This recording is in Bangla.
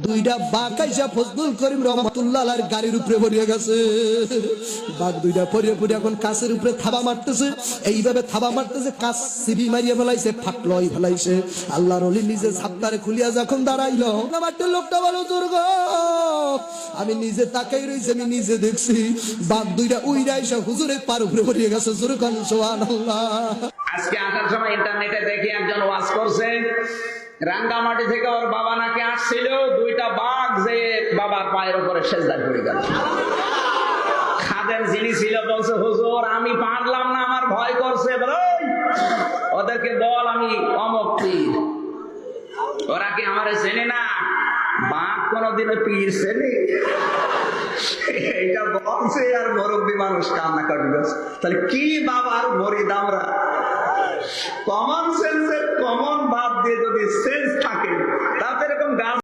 দুইটা বাঘ আইসা ফজলুল করিম রহমাতুল্লাহ আলাইহির গাড়ির উপরে পড়ে গেছে। বাঘ দুইটা পড়ে পড়ে এখন কাছের উপরে থাবা মারতেছে, এইভাবে থাবা মারতেছে, কাছ সিবি মারিয়ে ফেলাইছে, ফাটলই ফেলাইছে। আল্লাহর ওলি নিজে ছাত্তারে খুলিয়া যখন দাঁড়াইলো, আমার লোকটা বলো দুর্গ, আমি নিজে তাকাই রইছি, আমি নিজে দেখছি বাঘ দুইটা উইরা আইসা হুজুরের পার উপরে পড়ে গেছে। জোরে কোন সুবহানাল্লাহ। আজকে আসার সময় ইন্টারনেটে দেখি একজন ওয়াজ করছে, রাঙ্গামাটি থেকে ওর বাবা নাকি আসছিল, দুইটা বাঘ যে বাবার পায়ের উপরে সেজদা করে গেল। খাদেম যিনি ছিল বলছে, হুজুর আমি পারলাম না, আমার ভয় করছে, ওদেরকে বল আমি অমক পীর। ওরা কি আমারে চেনে না? বাঘ কোনদিনও পীর চেনে? এইটা বলছে আর মুরব্বী মানুষ কান্না করে গেছে। তাহলে কি বাবার মরিদ আমরা? কমন সেন্সের কমন বাদ দিয়ে যদি সেন্স থাকে, তাতে এরকম গাছ